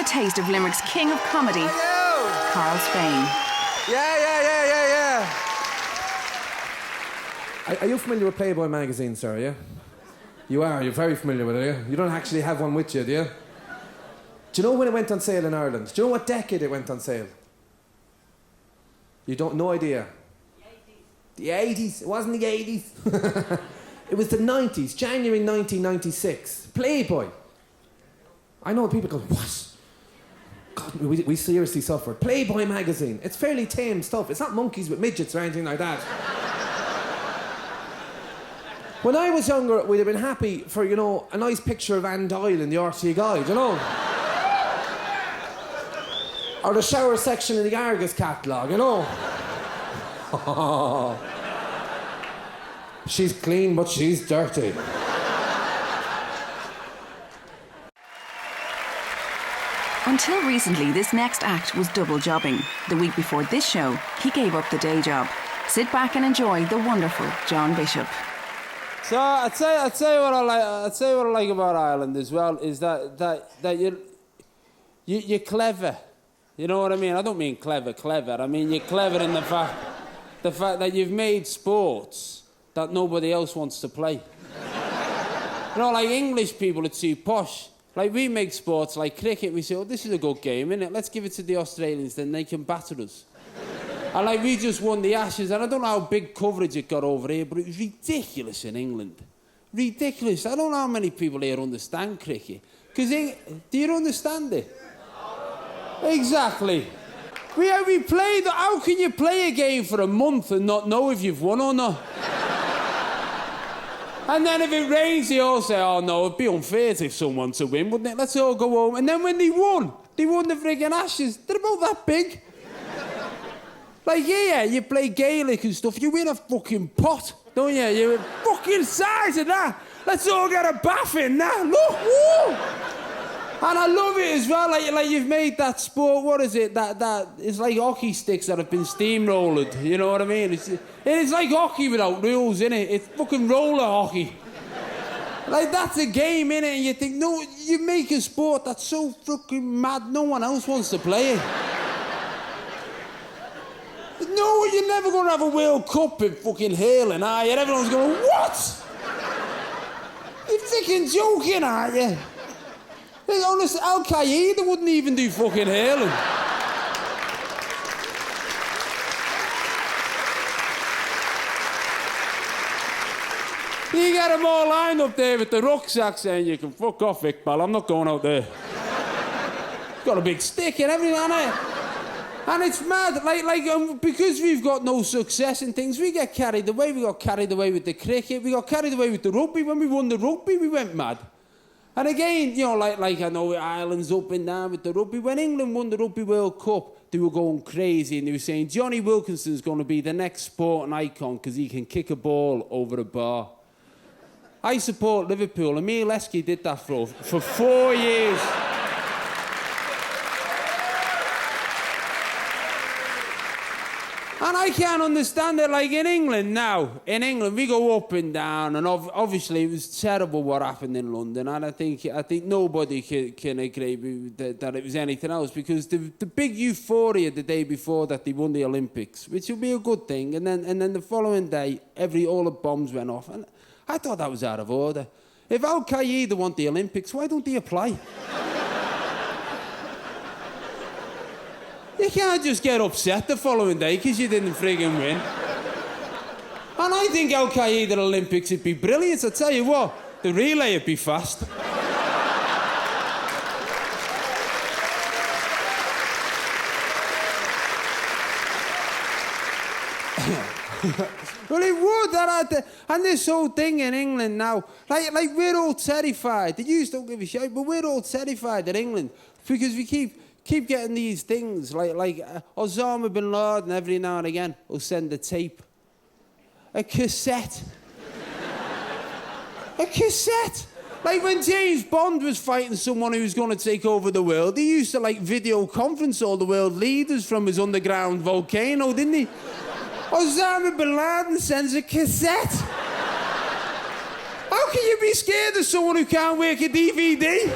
taste of Limerick's king of comedy, Karl Spain. Yeah. Are you familiar with Playboy magazine, sir, yeah? You are, you're very familiar with it, yeah? You don't actually have one with you, do you? Do you know when it went on sale in Ireland? Do you know what decade it went on sale? You don't, no idea? The 80s. It wasn't the 80s. It was the 90s, January 1996. Playboy. I know people go, what? God, we seriously suffered. Playboy magazine. It's fairly tame stuff. It's not monkeys with midgets or anything like that. When I was younger, we'd have been happy for, you know, a nice picture of Anne Doyle in the RTÉ Guide, you know? Or the shower section in the Argus catalogue, you know? She's clean, but she's dirty. Until recently, this next act was double jobbing. The week before this show, he gave up the day job. Sit back and enjoy the wonderful John Bishop. So I'd say what I like about Ireland as well is that you're clever. You know what I mean? I don't mean clever. I mean you're clever in the fact that you've made sports that nobody else wants to play. You know, like English people are too posh. Like we make sports like cricket. We say, oh, this is a good game, isn't it? Let's give it to the Australians, then they can batter us. And like we just won the Ashes, and I don't know how big coverage it got over here, but it was ridiculous in England. Ridiculous. I don't know how many people here understand cricket. Because do you understand it? Exactly. We played. How can you play a game for a month and not know if you've won or not? And then if it rains, they all say, oh no, it'd be unfair if someone to win, wouldn't it? Let's all go home. And then when they won the friggin' Ashes. They're about that big. Like, yeah, you play Gaelic and stuff, you win a fucking pot, don't you? You're fucking size of that. Let's all get a bath in that. Look, woo! And I love it as well, like you've made that sport, what is it? That it's like hockey sticks that have been steamrolled, you know what I mean? It's like hockey without rules, innit? It's fucking roller hockey. Like, that's a game, innit? And you think, no, you make a sport that's so fucking mad, no one else wants to play it. No, you're never going to have a World Cup in fucking Hurling, are you? Everyone's going, what? You're fucking joking, aren't you? Honestly, Al-Qaeda wouldn't even do fucking Hurling. You get them all lined up there with the rucksack saying, you can fuck off, Iqbal, I'm not going out there. Got a big stick and everything, hasn't it? And it's mad, because we've got no success in things, we get carried away. We got carried away with the cricket, we got carried away with the rugby. When we won the rugby, we went mad. And again, you know, like I know Ireland's up and down with the rugby. When England won the Rugby World Cup, they were going crazy and they were saying, Johnny Wilkinson's going to be the next sporting icon because he can kick a ball over a bar. I support Liverpool, and me and Lesky did that for 4 years. And I can't understand it, like in England now. In England, we go up and down, and obviously it was terrible what happened in London, and I think nobody can agree that it was anything else, because the big euphoria the day before that they won the Olympics, which would be a good thing, and then the following day, all the bombs went off, and I thought that was out of order. If Al-Qaeda want the Olympics, why don't they apply? You can't just get upset the following day because you didn't friggin' win. And I think Al-Qaeda Olympics would be brilliant. I tell you what, the relay would be fast. Well, it would. And this whole thing in England now, like we're all terrified. The youths don't give a shit, but we're all terrified in England because we keep getting these things, like Osama bin Laden every now and again will send a tape. A cassette. A cassette. Like when James Bond was fighting someone who was going to take over the world, he used to video conference all the world leaders from his underground volcano, didn't he? Osama bin Laden sends a cassette. How can you be scared of someone who can't work a DVD?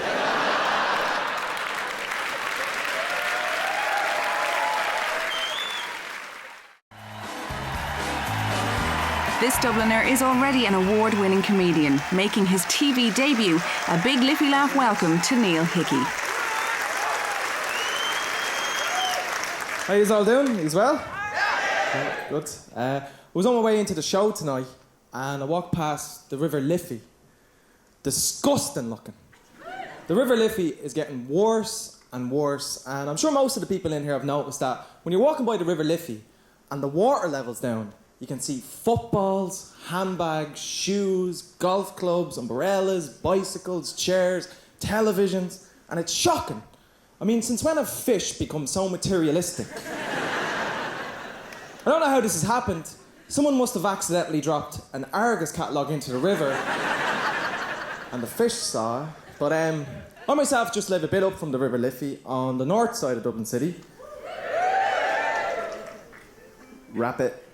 This Dubliner is already an award-winning comedian, making his TV debut. A big Liffey laugh welcome to Neil Hickey. How you all doing? You well? Yeah. Good. I was on my way into the show tonight and I walked past the River Liffey. Disgusting looking. The River Liffey is getting worse and worse, and I'm sure most of the people in here have noticed that when you're walking by the River Liffey and the water level's down, you can see footballs, handbags, shoes, golf clubs, umbrellas, bicycles, chairs, televisions, and it's shocking. I mean, since when have fish become so materialistic? I don't know how this has happened. Someone must have accidentally dropped an Argus catalogue into the river and the fish saw it. But I myself just live a bit up from the River Liffey on the north side of Dublin City. Wrap it.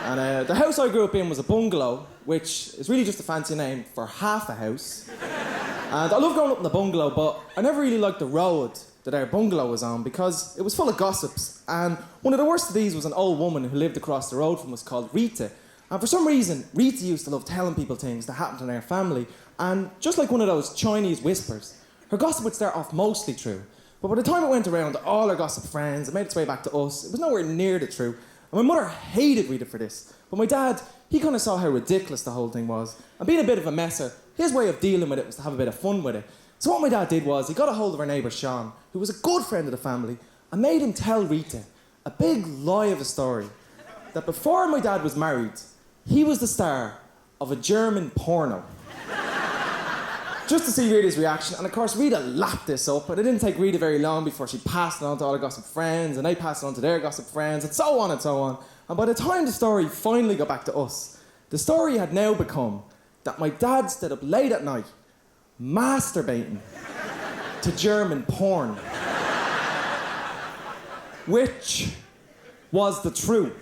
And the house I grew up in was a bungalow, which is really just a fancy name for half a house. And I love growing up in the bungalow, but I never really liked the road that our bungalow was on because it was full of gossips. And one of the worst of these was an old woman who lived across the road from us called Rita. And for some reason, Rita used to love telling people things that happened in our family. And just like one of those Chinese whispers, her gossip would start off mostly true. But by the time it went around to all her gossip friends, it made its way back to us, it was nowhere near the truth. And my mother hated Rita for this. But my dad, he kind of saw how ridiculous the whole thing was. And being a bit of a messer, his way of dealing with it was to have a bit of fun with it. So what my dad did was, he got a hold of our neighbour Sean, who was a good friend of the family, and made him tell Rita a big lie of a story. That before my dad was married, he was the star of a German porno. Just to see Rita's reaction, and of course Rita lapped this up, but it didn't take Rita very long before she passed it on to all her gossip friends, and they passed it on to their gossip friends, and so on and so on. And by the time the story finally got back to us, the story had now become that my dad stayed up late at night, masturbating to German porn. Which was the truth.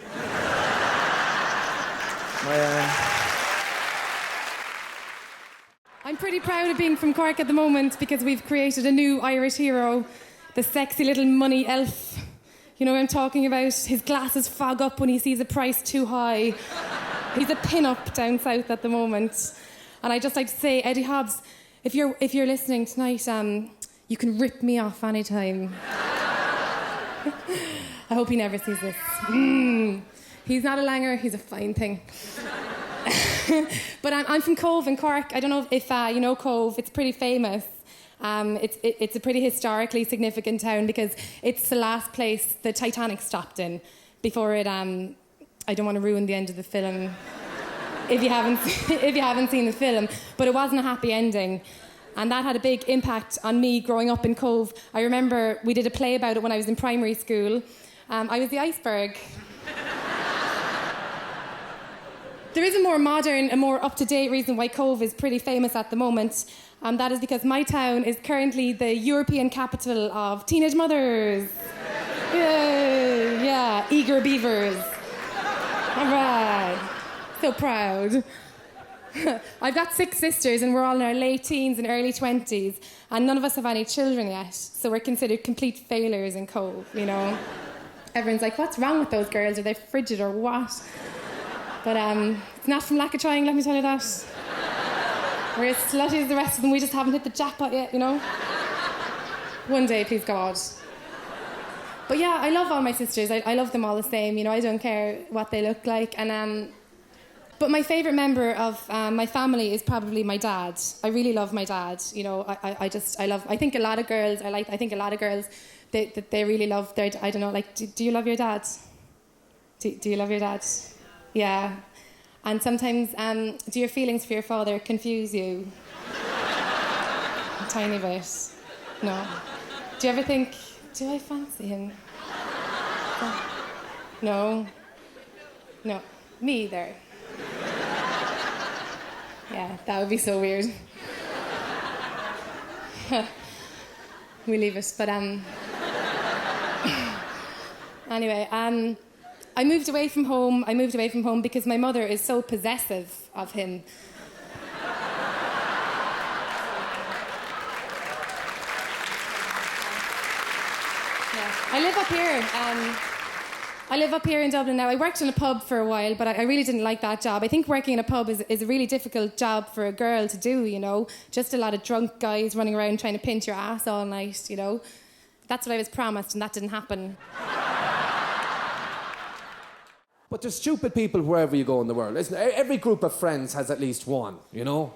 I'm pretty proud of being from Cork at the moment because we've created a new Irish hero, the sexy little money elf. You know what I'm talking about? His glasses fog up when he sees a price too high. He's a pin-up down south at the moment. And I'd just like to say, Eddie Hobbs, if you're listening tonight, you can rip me off anytime. I hope he never sees this. He's not a langer, he's a fine thing. But I'm from Cobh in Cork. I don't know if you know Cobh. It's pretty famous. It's a pretty historically significant town because it's the last place the Titanic stopped in before it. I don't want to ruin the end of the film if you haven't seen the film, but it wasn't a happy ending. And that had a big impact on me growing up in Cobh. I remember we did a play about it when I was in primary school. I was the iceberg. There is a more modern, a more up-to-date reason why Cobh is pretty famous at the moment. That is because my town is currently the European capital of teenage mothers. Yeah, eager beavers. All right. So proud. I've got 6 sisters and we're all in our late teens and early 20s and none of us have any children yet, so we're considered complete failures in Cobh, you know. Everyone's like, what's wrong with those girls? Are they frigid or what? But it's not from lack of trying, let me tell you that. We're as slutty as the rest of them, we just haven't hit the jackpot yet, you know. One day, please God. But yeah, I love all my sisters. I love them all the same, you know, I don't care what they look like. And but my favourite member of my family is probably my dad. I really love my dad, you know. I think a lot of girls, they really love their, I don't know, like, do you love your dad? Do you love your dad? Yeah. And sometimes, do your feelings for your father confuse you? A tiny bit. No. Do you ever think, do I fancy him? No. No. Me either. Yeah, that would be so weird. We leave it, but anyway, I moved away from home because my mother is so possessive of him. Yeah. I live up here. I live up here in Dublin now. I worked in a pub for a while, but I really didn't like that job. I think working in a pub is a really difficult job for a girl to do, you know. Just a lot of drunk guys running around trying to pinch your ass all night, you know. That's what I was promised, and that didn't happen. But there's stupid people wherever you go in the world. Listen, every group of friends has at least one, you know.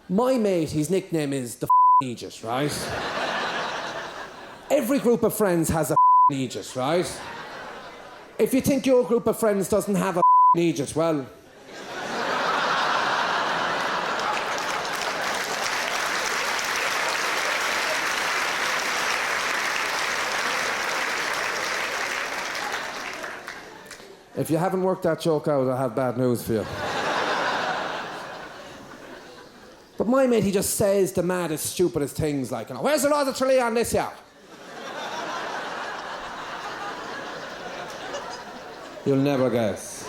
My mate, his nickname is the Eiget, right? Every group of friends has a Eiget, right? If you think your group of friends doesn't have a Eiget, well... If you haven't worked that joke out, I have bad news for you. But my mate, he just says the maddest, stupidest things like, you know, where's the Rod of Tralee on this year? You'll never guess.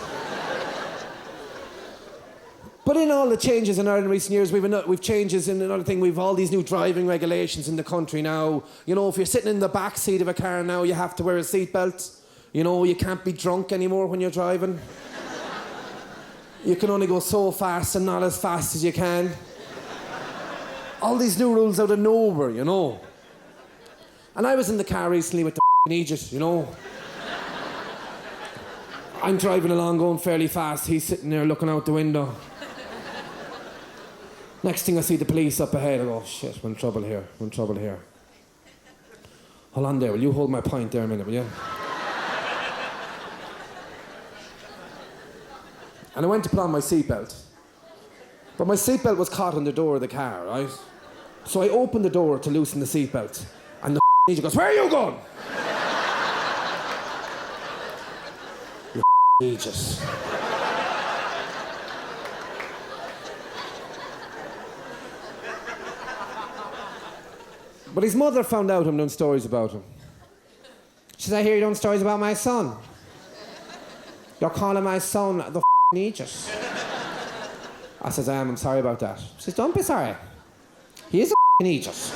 But in all the changes in Ireland in recent years, we've changes in another thing. We've all these new driving regulations in the country now. You know, if you're sitting in the back seat of a car now, you have to wear a seatbelt. You know, you can't be drunk anymore when you're driving. You can only go so fast and not as fast as you can. All these new rules out of nowhere, you know. And I was in the car recently with the Eiget, you know. I'm driving along going fairly fast. He's sitting there looking out the window. Next thing I see the police up ahead. I go, oh, shit, we're in trouble here. We're in trouble here. Hold on there. Will you hold my pint there a minute, will you? And I went to put on my seatbelt. But my seatbelt was caught on the door of the car, right? So I opened the door to loosen the seatbelt. And the Eiget goes, where are you going? You Eiget. But his mother found out I'm doing stories about him. She said, I hear you doing stories about my son. You're calling my son the Eiget. I says, I'm sorry about that. She says, don't be sorry. He is a Eiget.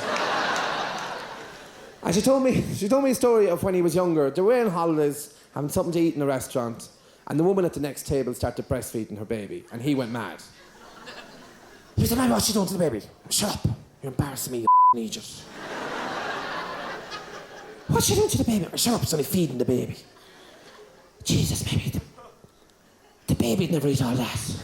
And she told me a story of when he was younger. They were on holidays, having something to eat in a restaurant, and the woman at the next table started breastfeeding her baby, and he went mad. He said, "Mate, what's she doing to the baby? Shut up. You're embarrassing me, you Eiget." What's she doing to the baby? Shut up, it's only feeding the baby. Jesus, baby, the baby'd never eat all that.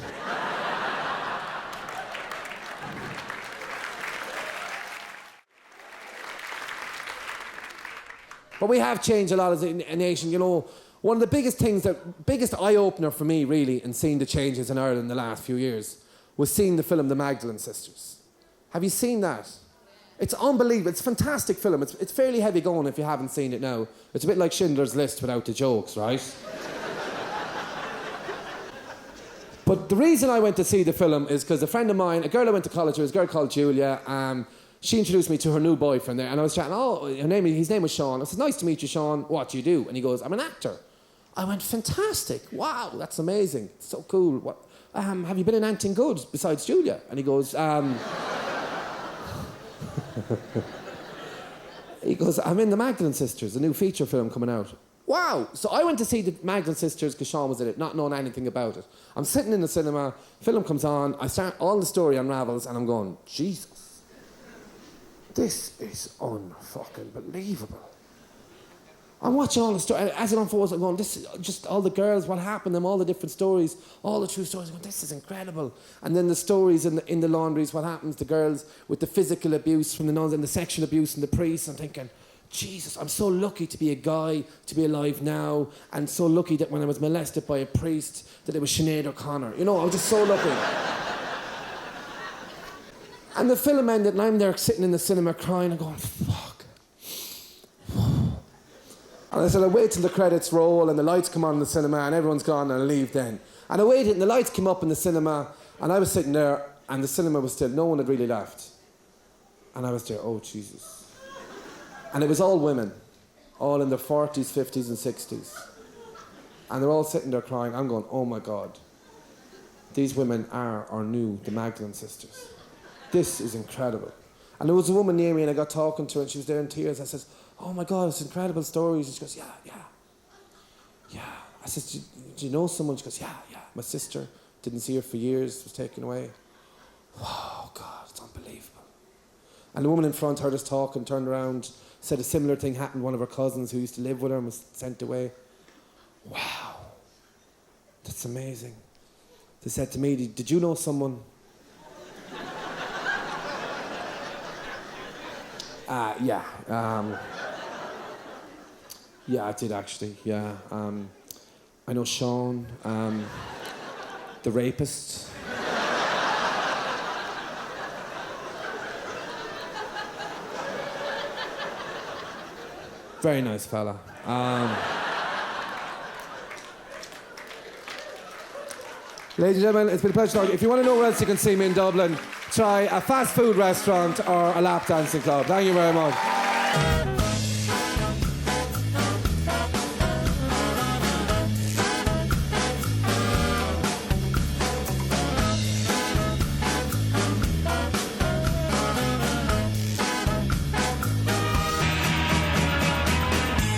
But we have changed a lot as a nation, you know. One of the biggest things, biggest eye-opener for me, really, in seeing the changes in Ireland in the last few years, was seeing the film The Magdalen Sisters. Have you seen that? It's unbelievable. It's a fantastic film. It's fairly heavy going if you haven't seen it now. It's a bit like Schindler's List without the jokes, right? But the reason I went to see the film is because a friend of mine, a girl I went to college with, a girl called Julia, she introduced me to her new boyfriend there, and I was chatting, his name was Sean. I said, nice to meet you, Sean. What do you do? And he goes, I'm an actor. I went, fantastic. Wow, that's amazing. So cool. What, have you been in anything good besides Julia? And he goes, he goes, I'm in The Magdalen Sisters, a new feature film coming out. Wow. So I went to see The Magdalen Sisters because Sean was in it, not knowing anything about it. I'm sitting in the cinema, film comes on, all the story unravels, and I'm going, Jesus, this is unfucking believable. I'm watching all the story, as it unfolds, I'm going, this is just all the girls, what happened to them, all the different stories, all the true stories. I'm going, this is incredible. And then the stories in the laundries, what happens to girls with the physical abuse from the nuns and the sexual abuse and the priests. I'm thinking, Jesus, I'm so lucky to be a guy, to be alive now, and so lucky that when I was molested by a priest, that it was Sinead O'Connor. You know, I was just so lucky. And the film ended, and I'm there sitting in the cinema crying and going, fuck. And I said, I wait till the credits roll and the lights come on in the cinema and everyone's gone and I leave then. And I waited and the lights came up in the cinema and I was sitting there and the cinema was still, no one had really left. And I was there, oh Jesus. And it was all women, all in their 40s, 50s and 60s. And they're all sitting there crying. I'm going, oh my God. These women are our new, the Magdalen Sisters. This is incredible. And there was a woman near me and I got talking to her and she was there in tears. I said, oh my God, it's incredible stories. And she goes, yeah. yeah. I said, do you know someone? She goes, yeah. My sister, didn't see her for years, was taken away. Oh, God, it's unbelievable. And the woman in front heard us talking, turned around, said a similar thing happened to one of her cousins who used to live with her and was sent away. Wow, that's amazing. They said to me, did you know someone? Yeah. Yeah, I did actually, yeah. I know Sean, the rapist. Very nice fella. Ladies and gentlemen, it's been a pleasure talking. If you want to know where else you can see me in Dublin, try a fast food restaurant or a lap dancing club. Thank you very much.